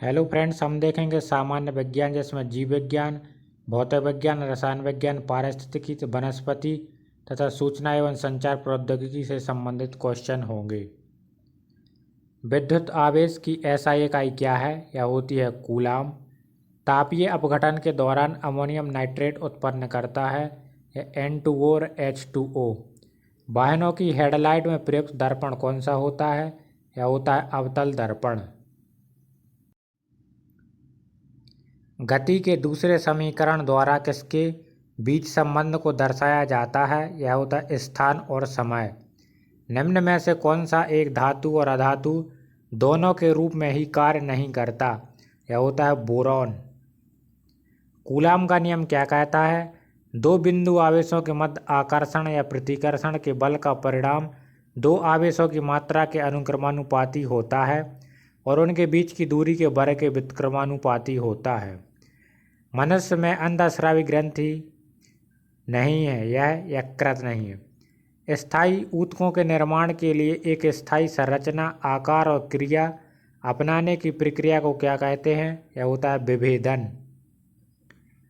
Hello friends, हम देखेंगे सामान्य विज्ञान जिसमें जीव विज्ञान, भौतिक विज्ञान, रसायन विज्ञान, पारिस्थितिकी, वनस्पति तथा सूचना एवं संचार प्रौद्योगिकी से संबंधित क्वेश्चन होंगे। विद्युत आवेश की एसआई इकाई क्या है? यह होती है कूलाम। तापीय अपघटन के दौरान अमोनियम नाइट्रेट उत्पन्न करता है, यह N2O और H2O। वाहनों की हेडलाइट में प्रयुक्त दर्पण कौन सा होता है? यह होता है अवतल दर्पण। गति के दूसरे समीकरण द्वारा किसके बीच संबंध को दर्शाया जाता है? यह होता है स्थान और समय। निम्न में से कौन सा एक धातु और अधातु दोनों के रूप में ही कार्य नहीं करता? यह होता है बोरॉन। कूलाम का नियम क्या कहता है? दो बिंदु आवेशों के मध्य आकर्षण या प्रतिकर्षण के बल का परिणाम दो आवेशों की मात्रा के अनुक्रमानुपाती होता है और उनके बीच की दूरी के वर्ग के व्युत्क्रमानुपाती होता है। मनुष्य में अंतःस्रावी ग्रंथि नहीं है, यह यकृत नहीं है। स्थायी ऊतकों के निर्माण के लिए एक स्थायी संरचना, आकार और क्रिया अपनाने की प्रक्रिया को क्या कहते हैं? यह होता है विभेदन।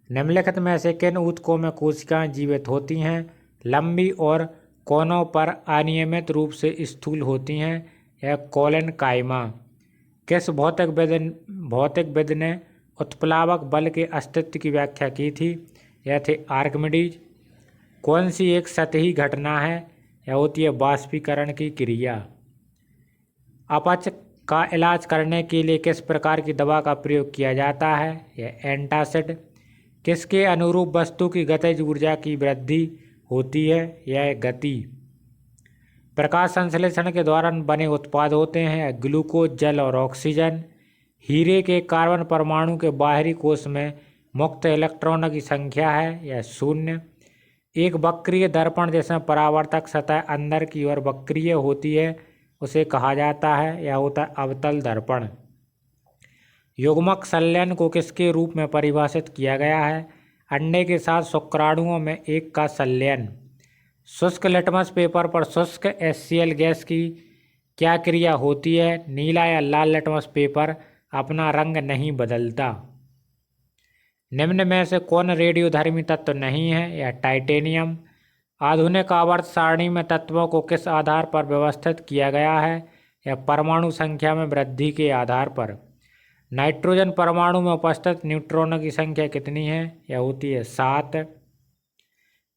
निम्नलिखित में से किन ऊतकों में कोशिकाएं जीवित होती हैं? लंबी और कोनों पर अनियमित रूप से स्थूल होती हैं, यह कोलेनकाइमा। किस भौतिकविद ने उत्प्लावक बल के अस्तित्व की व्याख्या की थी? यह थे आर्किमिडीज। कौन सी एक सतही घटना है? यह होती है वाष्पीकरण की क्रिया। अपच का इलाज करने के लिए किस प्रकार की दवा का प्रयोग किया जाता है? यह एंटासिड। किसके अनुरूप वस्तु की गतिज ऊर्जा की वृद्धि होती है? यह गति। प्रकाश संश्लेषण के दौरान बने उत्पाद होते हैं ग्लूकोज, जल और ऑक्सीजन। हीरे के कार्बन परमाणु के बाहरी कोश में मुक्त इलेक्ट्रॉनों की संख्या है, यह 0। एक वक्रीय दर्पण जिसमें परावर्तक सतह अंदर की ओर वक्रीय होती है उसे कहा जाता है, यह होता है अवतल दर्पण। युग्मक संलयन को किसके रूप में परिभाषित किया गया है? अंडे के साथ शुक्राणुओं में एक का संलयन। शुष्क लिटमस पेपर पर शुष्क HCl गैस की क्या क्रिया होती है? नीला या लाल लिटमस पेपर अपना रंग नहीं बदलता। निम्न में से कौन रेडियोधर्मी तत्व नहीं है? यह टाइटेनियम। आधुनिक आवर्त सारणी में तत्वों को किस आधार पर व्यवस्थित किया गया है? यह परमाणु संख्या में वृद्धि के आधार पर। नाइट्रोजन परमाणु में उपस्थित न्यूट्रॉनों की संख्या कितनी है? यह होती है 7।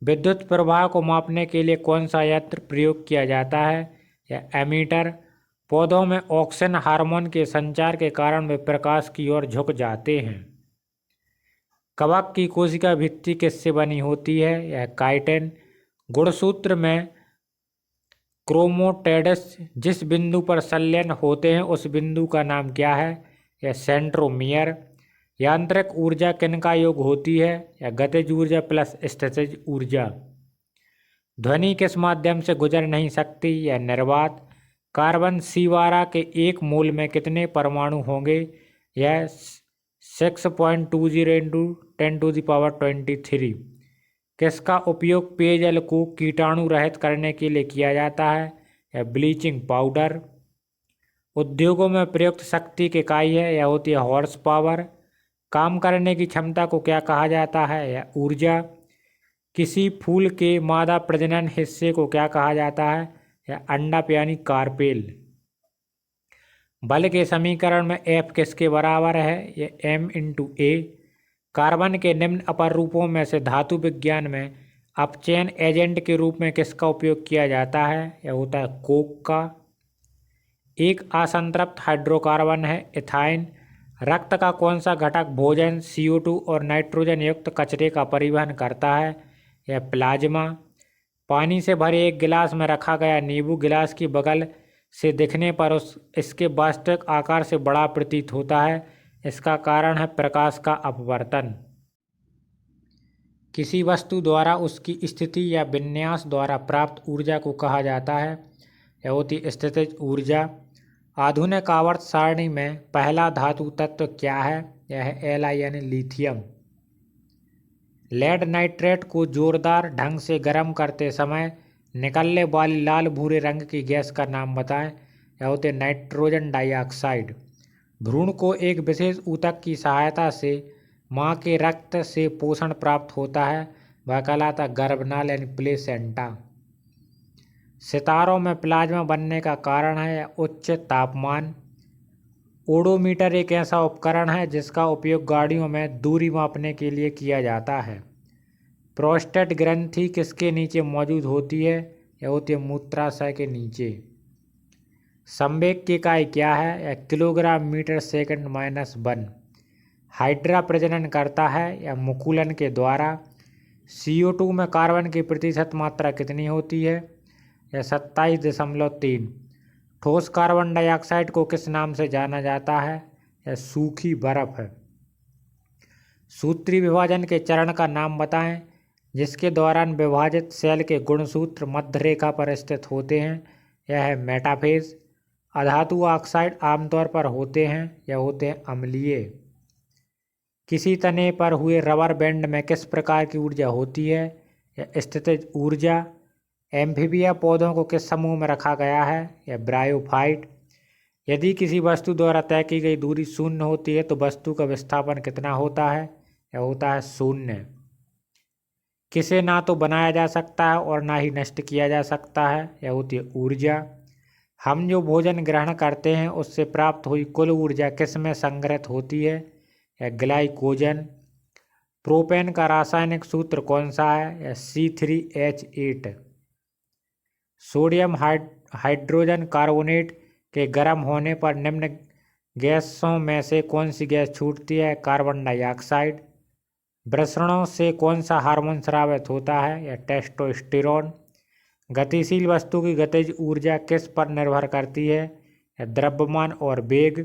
विद्युत प्रवाह को मापने के लिए कौन सा यंत्र प्रयोग किया जाता है? यह एमीटर। पौधों में ऑक्सिन हार्मोन के संचार के कारण वे प्रकाश की ओर झुक जाते हैं। कवक की कोशिका भित्ति किससे बनी होती है? यह काइटिन। गुणसूत्र में क्रोमैटिड्स जिस बिंदु पर संलयन होते हैं उस बिंदु का नाम क्या है? यह सेंट्रोमियर। यांत्रिक ऊर्जा किनका योग होती है? यह गतिज ऊर्जा प्लस स्थितिज ऊर्जा। ध्वनि किस माध्यम से गुजर नहीं सकती? यह निर्वात। कार्बन 12 के एक मोल में कितने परमाणु होंगे? यह 6.20 × 10⁻23। किसका उपयोग पेयजल को कीटाणु रहित करने के लिए किया जाता है? यह ब्लीचिंग पाउडर। उद्योगों में प्रयुक्त शक्ति की इकाई है, यह होती है हॉर्स पावर। काम करने की क्षमता को क्या कहा जाता है? यह ऊर्जा। किसी फूल के मादा प्रजनन हिस्से को क्या कहा जाता है? यह अंडा यानी कार्पेल। बल के समीकरण में F किसके बराबर है? यह M×A। कार्बन के निम्न अपर रूपों में से धातु विज्ञान में अपचयन एजेंट के रूप में किसका उपयोग किया जाता है? यह होता है कोक का। एक असंतृप्त हाइड्रोकार्बन है इथाइन। रक्त का कौन सा घटक भोजन, CO2 और नाइट्रोजन युक्त कचरे का परिवहन करता है? यह प्लाज्मा। पानी से भरे एक गिलास में रखा गया नींबू गिलास की बगल से दिखने पर इसके वास्तविक आकार से बड़ा प्रतीत होता है, इसका कारण है प्रकाश का अपवर्तन। किसी वस्तु द्वारा उसकी स्थिति या विन्यास द्वारा प्राप्त ऊर्जा को कहा जाता है, यह होती स्थितिज ऊर्जा। आधुनिक आवर्त सारणी में पहला धातु तत्व क्या है? यह है Li यानी लिथियम। लेड नाइट्रेट को जोरदार ढंग से गर्म करते समय निकलने वाली लाल भूरे रंग की गैस का नाम बताएं। यह होते नाइट्रोजन डाइऑक्साइड। भ्रूण को एक विशेष ऊतक की सहायता से माँ के रक्त से पोषण प्राप्त होता है, वह कहलाता गर्भनाल यानी प्लेसेंटा। सितारों में प्लाज्मा बनने का कारण है उच्च तापमान। ओडोमीटर एक ऐसा उपकरण है जिसका उपयोग गाड़ियों में दूरी मापने के लिए किया जाता है। प्रोस्टेट ग्रंथि किसके नीचे मौजूद होती है? यह होती है मूत्राशय के नीचे। संवेग की इकाई क्या है? यह kilogram metre second minus 1। Hydra प्रजनन करता है या मुकुलन के द्वारा। CO2 में कार्बन की प्रतिशत मात्रा कितनी होती है? यह 27.3। ठोस कार्बन डाइऑक्साइड को किस नाम से जाना जाता है? यह सूखी बर्फ है। सूत्री विभाजन के चरण का नाम बताएं जिसके दौरान विभाजित सेल के गुणसूत्र मध्य रेखा पर स्थित होते हैं। यह है मेटाफेज। अधातु ऑक्साइड आमतौर पर होते हैं, यह होते हैं अम्लीय। किसी तने पर हुए रबर बैंड में किस प्रकार की ऊर्जा होती है? यह स्थितिज ऊर्जा। एम्फीबिया पौधों को किस समूह में रखा गया है? यह ब्रायोफाइट। यदि किसी वस्तु द्वारा तय की गई दूरी शून्य होती है तो वस्तु का विस्थापन कितना होता है? यह होता है 0। किसे ना तो बनाया जा सकता है और ना ही नष्ट किया जा सकता है? यह होती है ऊर्जा। हम जो भोजन ग्रहण करते हैं उससे प्राप्त हुई कुल ऊर्जा किस में संग्रहित होती है? यह ग्लाइकोजन। प्रोपेन का रासायनिक सूत्र कौन सा है? यह C3H8। सोडियम हाइड्रोजन कार्बोनेट के गर्म होने पर निम्न गैसों में से कौन सी गैस छूटती है? Carbon dioxide. वृषणों से कौन सा हार्मोन स्रावित होता है? यह टेस्टोस्टेरोन। गतिशील वस्तु की गतिज ऊर्जा किस पर निर्भर करती है? यह द्रव्यमान और वेग।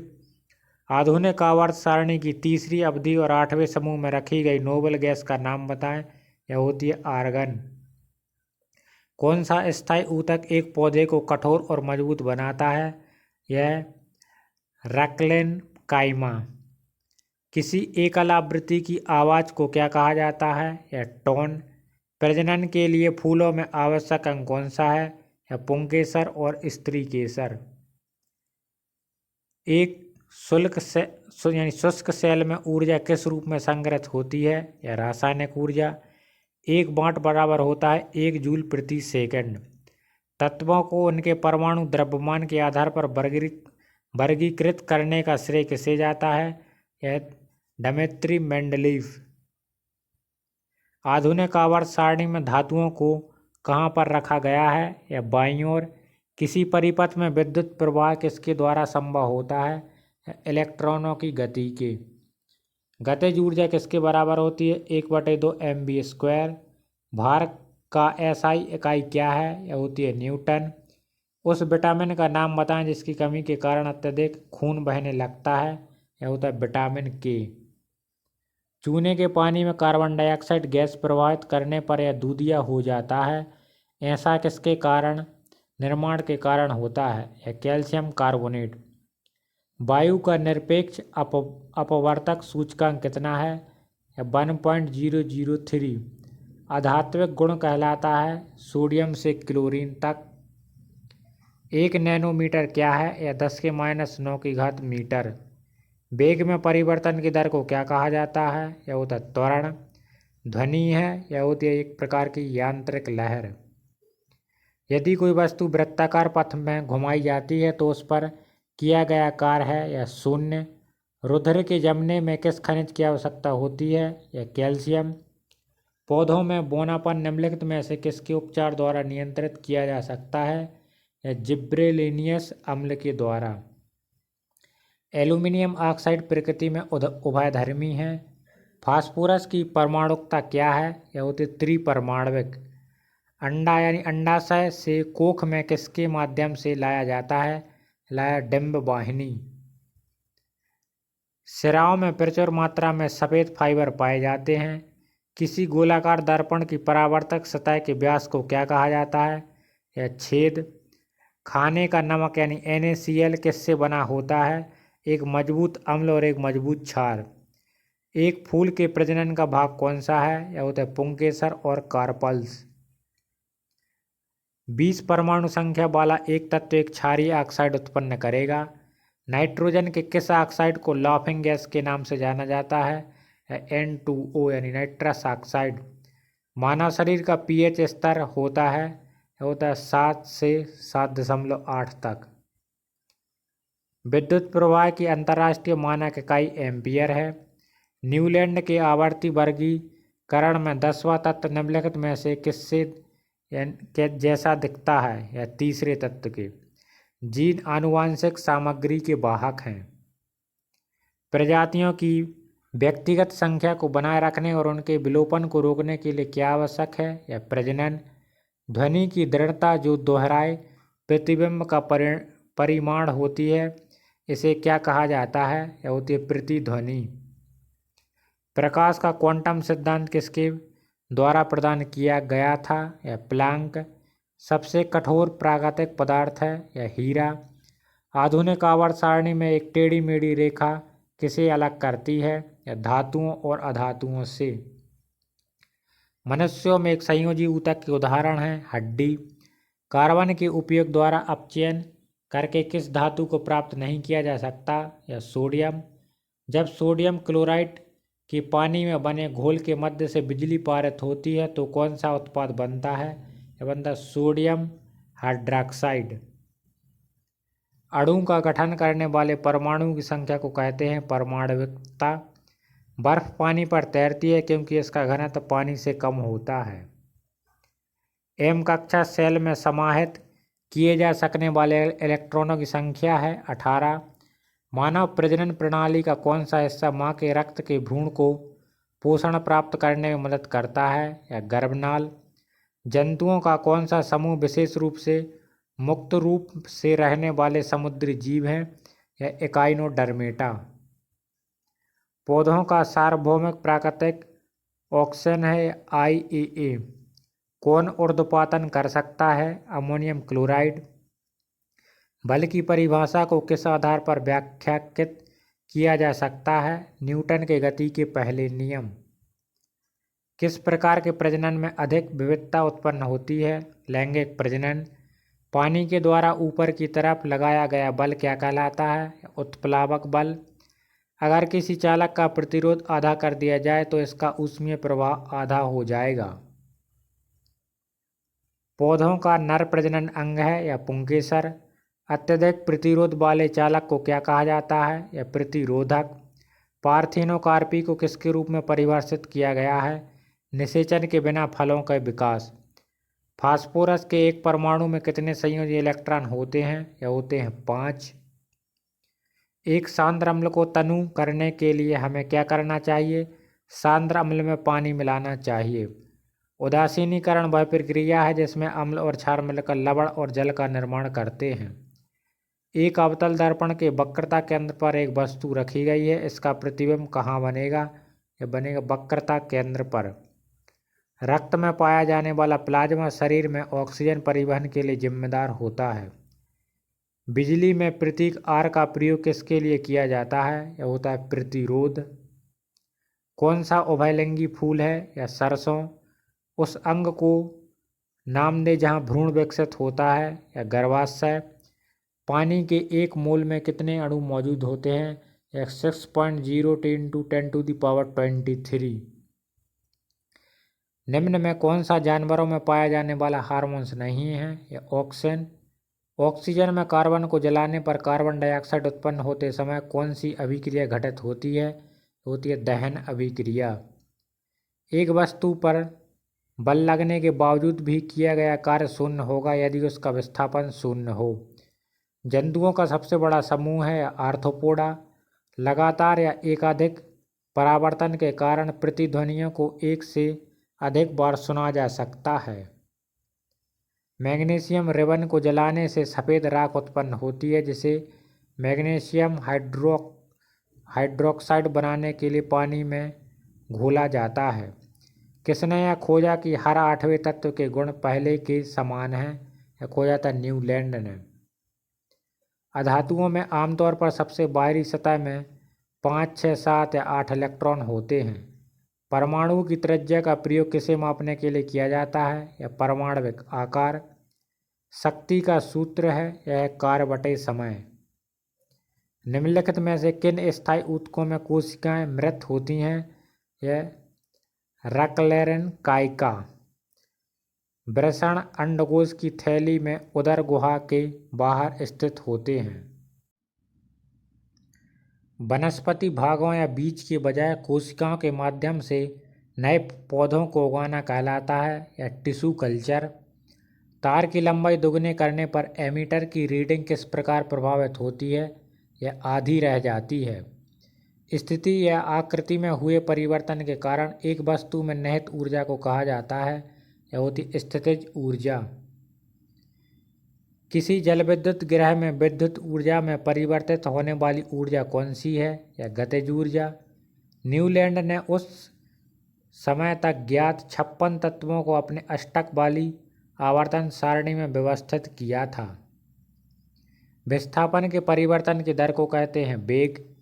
आधुनिक आवर्त सारणी की तीसरी अवधि और 8वें समूह में रखी गई नोबेल गैस का नाम बताएं। यह होती है आर्गन। कौन सा स्थायी ऊतक एक पौधे को कठोर और मजबूत बनाता है? यह रक्लेनकाइमा। किसी एकल आवृत्ति की आवाज़ को क्या कहा जाता है? यह टोन। प्रजनन के लिए फूलों में आवश्यक अंग कौन सा है? यह पुंकेसर और स्त्री केसर। एक शुष्क सेल में ऊर्जा किस रूप में संग्रहित होती है? यह रासायनिक ऊर्जा। एक वाट बराबर होता है 1 जूल प्रति सेकंड। तत्वों को उनके परमाणु द्रव्यमान के आधार पर वर्गीकृत करने का श्रेय किसे जाता है? यह डिमित्री मेंडलीव। आधुनिक आवर्त सारणी में धातुओं को कहाँ पर रखा गया है? यह बाईं ओर। किसी परिपथ में विद्युत प्रवाह किसके द्वारा संभव होता है? इलेक्ट्रॉनों की गति के। गतिज ऊर्जा किसके बराबर होती है? 1/2 mv²। भार का SI इकाई क्या है? यह होती है न्यूटन। उस विटामिन का नाम बताएं जिसकी कमी के कारण अत्यधिक खून बहने लगता है। यह होता है विटामिन K। चूने के पानी में कार्बन डाइऑक्साइड गैस प्रवाहित करने पर यह दूधिया हो जाता है। ऐसा किसके कारण निर्माण के कारण होता है? यह कैल्शियम कार्बोनेट। वायु का निरपेक्ष अपवर्तक सूचकांक कितना है? यह 1.003। आधात्विक गुण कहलाता है सोडियम से क्लोरीन तक। 1 नैनोमीटर क्या है? यह 10⁻⁹ मीटर। वेग में परिवर्तन की दर को क्या कहा जाता है? यह होता है त्वरण। ध्वनि है, यह होती है एक प्रकार की यांत्रिक लहर। यदि कोई वस्तु वृत्ताकार पथ में घुमाई जाती है तो उस पर किया गया कार्य है यह 0। रुधिर के जमने में किस खनिज की आवश्यकता होती है? यह कैल्शियम। पौधों में बौनापन निम्नलिखित में से किसके उपचार द्वारा नियंत्रित किया जा सकता है? यह जिब्रेलिनियस अम्ल के द्वारा। एल्यूमिनियम ऑक्साइड प्रकृति में उभयधर्मी है। फास्फोरस की परमाणुकता क्या है? यह होती है त्रिपरमाणविक। अंडा यानी अंडाशय से कोख में किसके माध्यम से लाया जाता है? लाया डिंब वाहिनी। सिराओं में प्रचुर मात्रा में सफ़ेद फाइबर पाए जाते हैं। किसी गोलाकार दर्पण की परावर्तक सतह के व्यास को क्या कहा जाता है? यह छेद। खाने का नमक यानी NaCl किससे बना होता है? एक मजबूत अम्ल और एक मजबूत क्षार। एक फूल के प्रजनन का भाग कौन सा है? यह होता है पुंकेसर और कार्पल्स। 20 परमाणु संख्या वाला एक तत्व एक क्षारीय ऑक्साइड उत्पन्न करेगा। नाइट्रोजन के किस ऑक्साइड को लाफिंग गैस के नाम से जाना जाता है? N2O यानी नाइट्रस ऑक्साइड। मानव शरीर का pH स्तर होता है 7 से 7.8 तक। विद्युत प्रवाह की अंतर्राष्ट्रीय मानक इकाई एम्पियर है। न्यूलैंड के आवर्ती वर्गीकरण में 10वां तत्व निम्नलिखित में से किससे के जैसा दिखता है? या तीसरे तत्व के। जीन आनुवांशिक सामग्री के वाहक हैं। प्रजातियों की व्यक्तिगत संख्या को बनाए रखने और उनके विलोपन को रोकने के लिए क्या आवश्यक है? या प्रजनन। ध्वनि की दृढ़ता जो दोहराए प्रतिबिंब का परिमाण होती है, इसे क्या कहा जाता है? या होती है प्रतिध्वनि। प्रकाश का क्वांटम सिद्धांत किसके द्वारा प्रदान किया गया था? या प्लैंक। सबसे कठोर प्राकृतिक पदार्थ है? या हीरा। आधुनिक आवर्त सारणी में एक टेढ़ी मेढ़ी रेखा किसे अलग करती है? या धातुओं और अधातुओं से। मनुष्यों में एक संयोजी ऊतक के उदाहरण है हड्डी। कार्बन के उपयोग द्वारा अपचयन करके किस धातु को प्राप्त नहीं किया जा सकता? या सोडियम। जब सोडियम क्लोराइड के पानी में बने घोल के मध्य से बिजली पारित होती है तो कौन सा उत्पाद बनता है? यह बनता है सोडियम हाइड्रॉक्साइड। अणु का गठन करने वाले परमाणु की संख्या को कहते हैं परमाणविकता। बर्फ पानी पर तैरती है क्योंकि इसका घनत्व पानी से कम होता है। एम कक्षा सेल में समाहित किए जा सकने वाले इलेक्ट्रॉनों की संख्या है 18। मानव प्रजनन प्रणाली का कौन सा हिस्सा मां के रक्त के भ्रूण को पोषण प्राप्त करने में मदद करता है? या गर्भनाल। जंतुओं का कौन सा समूह विशेष रूप से मुक्त रूप से रहने वाले समुद्री जीव हैं? या इकाइनोडर्मेटा। पौधों का सार्वभौमिक प्राकृतिक ऑक्सीजन है IAA। कौन ऊर्ध्वपातन कर सकता है? Ammonium chloride. बल की परिभाषा को किस आधार पर व्याख्यायित किया जा सकता है? न्यूटन के गति के पहले नियम। किस प्रकार के प्रजनन में अधिक विविधता उत्पन्न होती है? लैंगिक प्रजनन। पानी के द्वारा ऊपर की तरफ लगाया गया बल क्या कहलाता है? उत्प्लावक बल। अगर किसी चालक का प्रतिरोध आधा कर दिया जाए तो इसका ऊष्मीय प्रवाह आधा हो जाएगा। पौधों का नर प्रजनन अंग है? या पुंकेसर। अत्यधिक प्रतिरोध वाले चालक को क्या कहा जाता है? या प्रतिरोधक। पार्थेनोकार्पी को किसके रूप में परिभाषित किया गया है? निषेचन के बिना फलों का विकास। फास्फोरस के एक परमाणु में कितने संयोजी इलेक्ट्रॉन होते हैं? या होते हैं 5। एक सांद्र अम्ल को तनु करने के लिए हमें क्या करना चाहिए? सांद्र अम्ल में पानी मिलाना चाहिए। उदासीनीकरण वह प्रक्रिया है जिसमें अम्ल और क्षार मिलकर लवण और जल का निर्माण करते हैं। एक अवतल दर्पण के वक्रता केंद्र पर एक वस्तु रखी गई है, इसका प्रतिबिंब कहाँ बनेगा? यह बनेगा वक्रता केंद्र पर। रक्त में पाया जाने वाला प्लाज्मा शरीर में ऑक्सीजन परिवहन के लिए जिम्मेदार होता है। बिजली में प्रतीक R का प्रयोग किसके लिए किया जाता है? यह होता है प्रतिरोध। कौन सा उभयलिंगी फूल है? या सरसों। उस अंग को नाम दे जहाँ भ्रूण विकसित होता है? या गर्भाशय। पानी के एक मोल में कितने अणु मौजूद होते हैं? या 6.0 × 10⁻23। निम्न में कौन सा जानवरों में पाया जाने वाला हार्मोन्स नहीं है? या ऑक्सीजन। ऑक्सीजन में कार्बन को जलाने पर कार्बन डाइऑक्साइड उत्पन्न होते समय कौन सी अभिक्रिया घटित होती है? होती है दहन अभिक्रिया। एक वस्तु पर बल लगने के बावजूद भी किया गया कार्य शून्य होगा यदि उसका विस्थापन शून्य हो। जंतुओं का सबसे बड़ा समूह है आर्थ्रोपोडा। लगातार या एकाधिक परावर्तन के कारण प्रतिध्वनियों को एक से अधिक बार सुना जा सकता है। मैग्नीशियम रिबन को जलाने से सफ़ेद राख उत्पन्न होती है जिसे मैग्नीशियम हाइड्रोक्साइड बनाने के लिए पानी में घोला जाता है। किसने यह खोजा कि हर 8वें तत्व के गुण पहले के समान हैं? यह खोजा था न्यूलैंड ने। अधातुओं में आमतौर पर सबसे बाहरी सतह में 5, 6, 7 या 8 इलेक्ट्रॉन होते हैं। परमाणु की त्रिज्या का प्रयोग किसे मापने के लिए किया जाता है? यह परमाणविक आकार। शक्ति का सूत्र है यह कार्य बटे समय। निम्नलिखित में से किन स्थायी ऊतकों में कोशिकाएं मृत होती हैं? यह रक्लेरेनकाइका। वृषण अंडकोश की थैली में उदर गुहा के बाहर स्थित होते हैं। वनस्पति भागों या बीज के बजाय कोशिकाओं के माध्यम से नए पौधों को उगाना कहलाता है या टिश्यू कल्चर। तार की लंबाई दोगुनी करने पर एमीटर की रीडिंग किस प्रकार प्रभावित होती है? यह आधी रह जाती है। स्थिति या आकृति में हुए परिवर्तन के कारण एक वस्तु में निहित ऊर्जा को कहा जाता है, यह होती स्थितिज ऊर्जा। किसी जलविद्युत ग्रह में विद्युत ऊर्जा में परिवर्तित होने वाली ऊर्जा कौन सी है? या गतिज ऊर्जा। न्यूलैंड ने उस समय तक ज्ञात 56 तत्वों को अपने अष्टक वाली आवर्तन सारणी में व्यवस्थित किया था। विस्थापन के परिवर्तन की दर को कहते हैं वेग।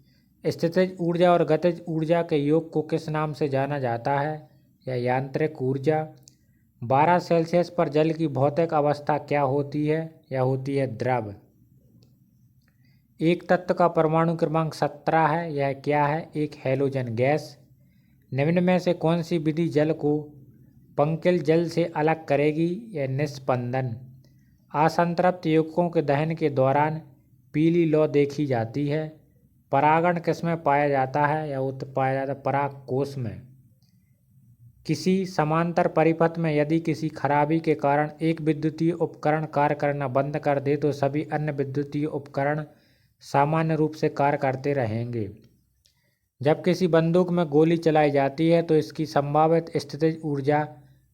स्थितिज ऊर्जा और गतिज ऊर्जा के योग को किस नाम से जाना जाता है? या यांत्रिक ऊर्जा। 12 सेल्सियस पर जल की भौतिक अवस्था क्या होती है? यह होती है द्रव। एक तत्व का परमाणु क्रमांक 17 है, यह क्या है? एक हैलोजन गैस। निम्न में से कौन सी विधि जल को पंकिल जल से अलग करेगी? यह निस्पंदन। असंतृप्त यौगिकों के दहन के दौरान पीली लौ देखी जाती है। परागण किसमें पाया जाता है? या पाया जाता है पराग कोश में। किसी समांतर परिपथ में यदि किसी खराबी के कारण एक विद्युतीय उपकरण कार्य करना बंद कर दे तो सभी अन्य विद्युतीय उपकरण सामान्य रूप से कार्य करते रहेंगे। जब किसी बंदूक में गोली चलाई जाती है तो इसकी संभावित स्थितिज ऊर्जा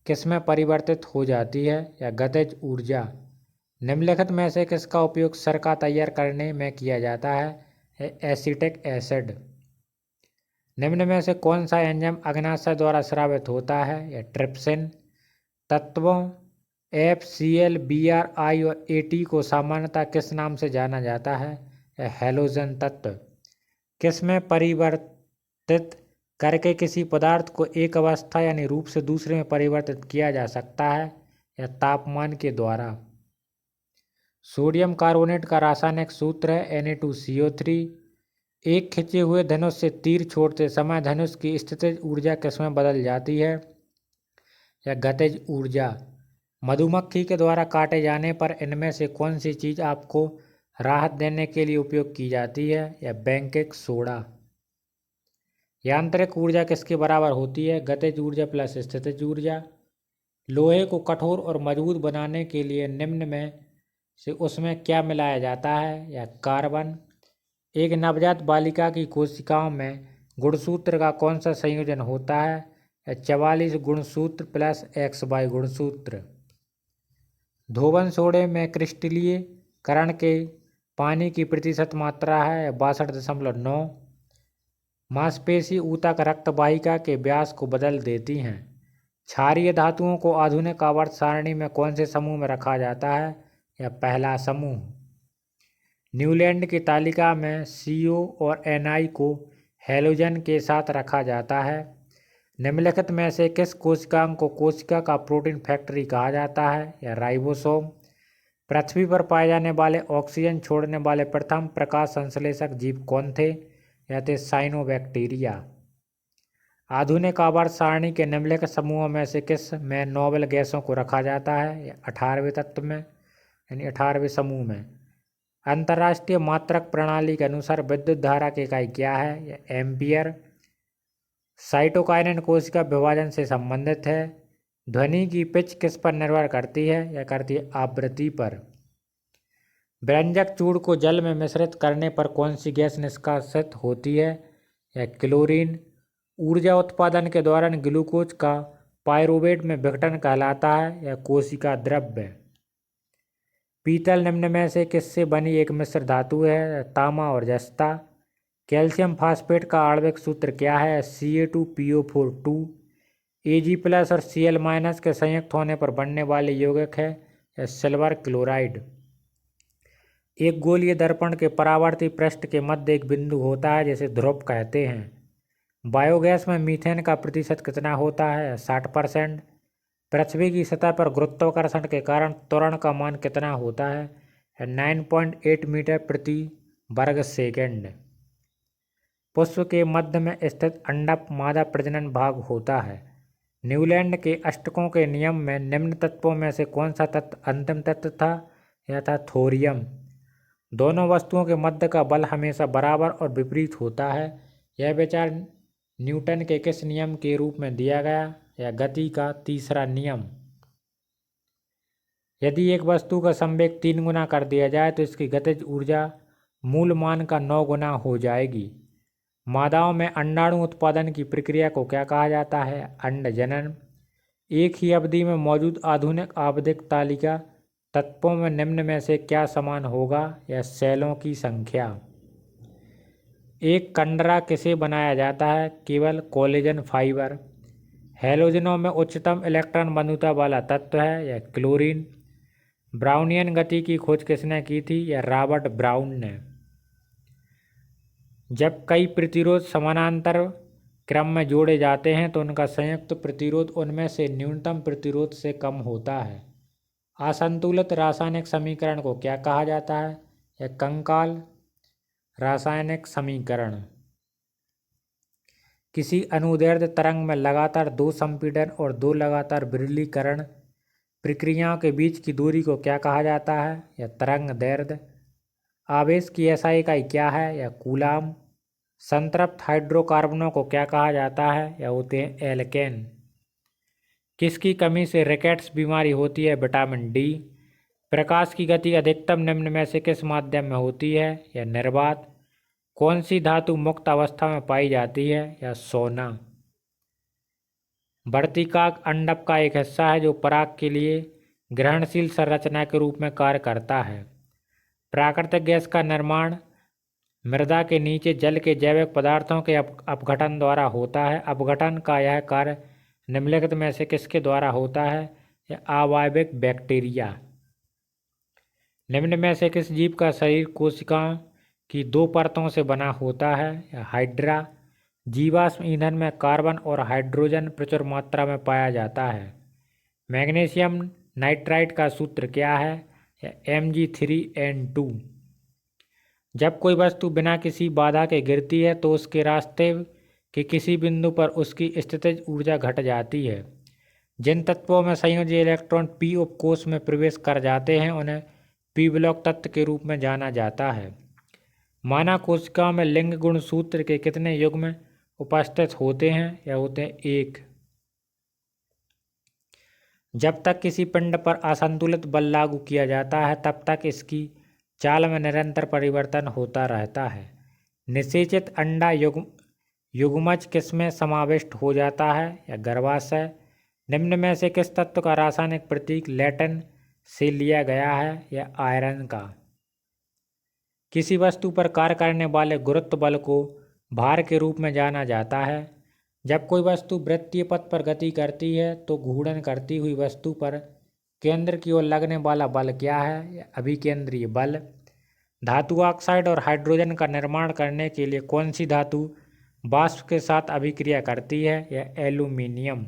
किसमें परिवर्तित हो जाती है? या गतिज ऊर्जा। निम्नलिखित में से किसका उपयोग सिरका तैयार करने में किया जाता है? Acetic acid. निम्न में से कौन सा एंजाइम अग्नाशय द्वारा स्रावित होता है? या ट्रिप्सिन। तत्वों FCl, Br, I और AT को सामान्यतः किस नाम से जाना जाता है? या हैलोजन तत्व। किसमें परिवर्तित करके किसी पदार्थ को एक अवस्था यानी रूप से दूसरे में परिवर्तित किया जा सकता है? या तापमान के द्वारा। सोडियम कार्बोनेट का रासायनिक सूत्र है Na2CO3। एक खिंचे हुए धनुष से तीर छोड़ते समय धनुष की स्थितिज ऊर्जा किसमें बदल जाती है? या गतिज ऊर्जा। मधुमक्खी के द्वारा काटे जाने पर इनमें से कौन सी चीज आपको राहत देने के लिए उपयोग की जाती है? या बेकिंग सोडा। यांत्रिक ऊर्जा किसके बराबर होती है? गतिज ऊर्जा प्लस स्थितिज ऊर्जा। लोहे को कठोर और मजबूत बनाने के लिए निम्न में से उसमें क्या मिलाया जाता है? या कार्बन। एक नवजात बालिका की कोशिकाओं में गुणसूत्र का कौन सा संयोजन होता है? या 44 गुणसूत्र प्लस XY गुणसूत्र। धोबन सोडे में क्रिस्टलीकरण के पानी की प्रतिशत मात्रा है 62.9। मांसपेशी ऊतक रक्त वाहिका के व्यास को बदल देती हैं। क्षारीय धातुओं को आधुनिक आवर्त सारणी में कौन से समूह में रखा जाता है? या पहला समूह। न्यूलैंड की तालिका में CO और Ni को हैलोजन के साथ रखा जाता है। निम्नलिखित में से किस कोशिकांग को कोशिका का प्रोटीन फैक्ट्री कहा जाता है? या राइबोसोम। पृथ्वी पर पाए जाने वाले ऑक्सीजन छोड़ने वाले प्रथम प्रकाश संश्लेषक जीव कौन थे? या थे साइनोबैक्टीरिया। आधुनिक आवर्त सारणी के निम्नलिखित समूहों में से किस में नोबेल गैसों को रखा जाता है? या 18वें तत्व में यानी 18वें समूह में। अंतर्राष्ट्रीय मात्रक प्रणाली के अनुसार विद्युत धारा की इकाई क्या है? या एम्पियर। साइटोकाइनेन कोशिका विभाजन से संबंधित है। ध्वनि की पिच किस पर निर्भर करती है? या करती है आवृत्ति पर। व्यंजक चूर्ण को जल में मिश्रित करने पर कौन सी गैस निष्कासित होती है? या क्लोरीन। ऊर्जा उत्पादन के दौरान ग्लूकोज का पायरुवेट में विघटन कहलाता है या कोशिका द्रव्य। पीतल निम्न में से किससे बनी एक मिश्र धातु है? तांबा और जस्ता। कैल्शियम फास्फेट का आणविक सूत्र क्या है? Ca2PO4 2। Ag+ और Cl- के संयुक्त होने पर बनने वाले यौगिक है सिल्वर क्लोराइड। एक गोलीय दर्पण के परावर्ती पृष्ठ के मध्य एक बिंदु होता है जिसे ध्रुव कहते हैं। बायोगैस में मीथेन का प्रतिशत कितना होता है? 60%। पृथ्वी की सतह पर गुरुत्वाकर्षण के कारण त्वरण का मान कितना होता है? 9.8 मीटर प्रति वर्ग सेकंड। पुष्प के मध्य में स्थित अंडक मादा प्रजनन भाग होता है। न्यूलैंड के अष्टकों के नियम में निम्न तत्वों में से कौन सा तत्व अंतिम तत्व था? यह था थोरियम। दोनों वस्तुओं के मध्य का बल हमेशा बराबर और विपरीत होता है। यह विचार न्यूटन के किस नियम के रूप में दिया गया? यह गति का तीसरा नियम। यदि एक वस्तु का संवेग 3 गुना कर दिया जाए तो इसकी गतिज ऊर्जा मूल मान का 9 गुना हो जाएगी। मादाओं में अंडाणु उत्पादन की प्रक्रिया को क्या कहा जाता है? अंड जनन। एक ही अवधि में मौजूद आधुनिक आवधिक तालिका तत्वों में निम्न में से क्या समान होगा? यह सेलों की संख्या। एक कंडरा किसे बनाया जाता है? केवल कोलेजन फाइबर। हैलोजनों में उच्चतम इलेक्ट्रॉन बंधुता वाला तत्व है? यह क्लोरीन। ब्राउनियन गति की खोज किसने की थी? यह रॉबर्ट ब्राउन ने। जब कई प्रतिरोध समानांतर क्रम में जोड़े जाते हैं तो उनका संयुक्त प्रतिरोध उनमें से न्यूनतम प्रतिरोध से कम होता है। असंतुलित रासायनिक समीकरण को क्या कहा जाता है? यह कंकाल रासायनिक समीकरण। किसी अनुदैर्ध्य तरंग में लगातार 2 संपीड़न और 2 लगातार विरलीकरण प्रक्रियाओं के बीच की दूरी को क्या कहा जाता है? यह तरंग दैर्ध्य। आवेश की SI इकाई क्या है? यह कूलाम। संतृप्त हाइड्रोकार्बनों को क्या कहा जाता है? यह होते हैं एल्केन। किसकी कमी से रिकेट्स बीमारी होती है? Vitamin D. प्रकाश की गति अधिकतम निम्न में से किस माध्यम में होती है? यह निर्वात। कौन सी धातु मुक्त अवस्था में पाई जाती है? यह सोना। वर्तिकाक अंडक का एक हिस्सा है जो पराग के लिए ग्रहणशील संरचना के रूप में कार्य करता है। प्राकृतिक गैस का निर्माण मृदा के नीचे जल के जैविक पदार्थों के अपघटन द्वारा होता है। अपघटन का यह कार्य निम्नलिखित में से किसके द्वारा होता है? यह अवायविक बैक्टीरिया। निम्न में से किस जीव का शरीर कोशिकाओं की 2 परतों से बना होता है? यह हाइड्रा। जीवाश्म ईंधन में कार्बन और हाइड्रोजन प्रचुर मात्रा में पाया जाता है। मैग्नीशियम नाइट्राइड का सूत्र क्या है? यह Mg3n2। जब कोई वस्तु बिना किसी बाधा के गिरती है तो उसके रास्ते के किसी बिंदु पर उसकी स्थितिज ऊर्जा घट जाती है। जिन तत्वों में संयोजी इलेक्ट्रॉन p उपकोष में प्रवेश कर जाते हैं उन्हें p ब्लॉक तत्व के रूप में जाना जाता है। मानव कोशिकाओं में लिंग गुण सूत्र के कितने युग्म उपस्थित होते हैं? यह होते हैं 1। जब तक किसी पिंड पर असंतुलित बल लागू किया जाता है तब तक इसकी चाल में निरंतर परिवर्तन होता रहता है। निषेचित अंडा युग्मज किसमें समाविष्ट हो जाता है? या गर्भाशय। निम्न में से किस तत्व का रासायनिक प्रतीक लैटिन से लिया गया है? या आयरन का। किसी वस्तु पर कार्य करने वाले गुरुत्व बल को भार के रूप में जाना जाता है। जब कोई वस्तु वृत्तीय पथ पर गति करती है तो घूर्णन करती हुई वस्तु पर केंद्र की ओर लगने वाला बल क्या है? या अभिकेंद्रीय बल। धातु ऑक्साइड और हाइड्रोजन का निर्माण करने के लिए कौन सी धातु वाष्प के साथ अभिक्रिया करती है? यह एल्यूमीनियम।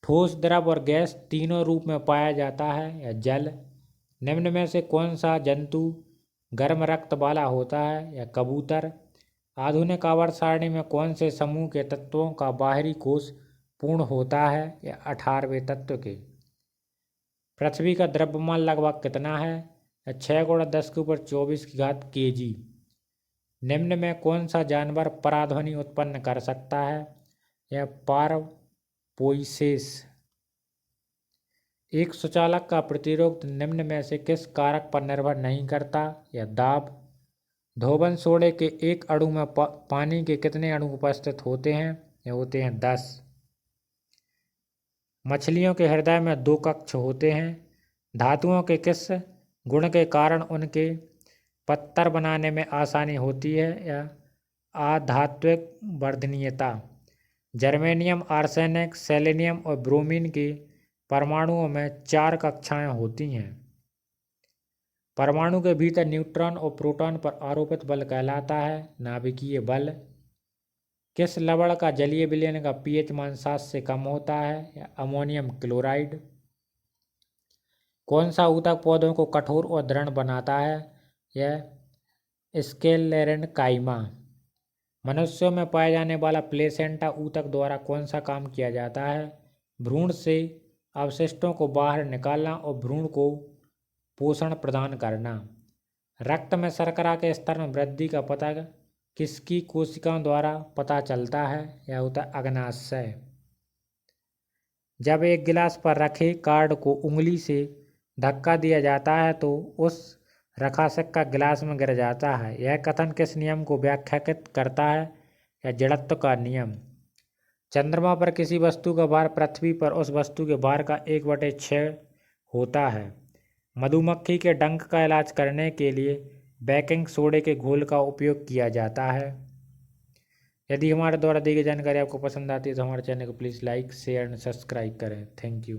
ठोस, द्रव और गैस तीनों रूप में पाया जाता है? या जल। निम्न में से कौन सा जंतु गर्म रक्त वाला होता है? या कबूतर। आधुनिक आवर्त सारणी में कौन से समूह के तत्वों का बाहरी कोश पूर्ण होता है? या 18वें तत्व के। पृथ्वी का द्रव्यमान लगभग कितना है? 6 × 10⁻24 kg। निम्न में कौन सा जानवर पराध्वनि उत्पन्न कर सकता है? यह पारपोइसेस। एक सुचालक का प्रतिरोध निम्न में से किस कारक पर निर्भर नहीं करता? यह दाब। धोबन सोडे के एक अणु में पानी के कितने अणु उपस्थित होते हैं? यह होते हैं 10। मछलियों के हृदय में 2 कक्ष होते हैं। धातुओं के किस गुण के कारण उनके पत्थर बनाने में आसानी होती है? या आधात्विक वर्धनीयता। जर्मेनियम, आर्सेनिक, सेलेनियम और ब्रोमीन के परमाणुओं में 4 कक्षाएं होती हैं। परमाणु के भीतर न्यूट्रॉन और प्रोटॉन पर आरोपित बल कहलाता है नाभिकीय बल। किस लवण का जलीय विलयन का pH मान 7 से कम होता है? या अमोनियम क्लोराइड। कौन सा ऊतक पौधों को कठोर और दृढ़ बनाता है? यह स्क्लेरेन्काइमा। मनुष्यों में पाए जाने वाला प्लेसेंटा ऊतक द्वारा कौन सा काम किया जाता है? भ्रूण से अवशिष्टों को बाहर निकालना और भ्रूण को पोषण प्रदान करना। रक्त में शर्करा के स्तर में वृद्धि का पता किसकी कोशिकाओं द्वारा पता चलता है? यह होता है अग्नाशय। जब एक गिलास पर रखे कार्ड को उंगली से धक्का दिया जाता है तो उस रखा सिक्का गिलास में गिर जाता है। यह कथन किस नियम को व्याख्यात करता है? या जड़त्व का नियम। चंद्रमा पर किसी वस्तु का भार पृथ्वी पर उस वस्तु के भार का 1/6 होता है। मधुमक्खी के डंक का इलाज करने के लिए बेकिंग सोडे के घोल का उपयोग किया जाता है। यदि हमारे द्वारा दी गई जानकारी आपको पसंद आती है तो हमारे चैनल को please like share and subscribe करें। Thank you.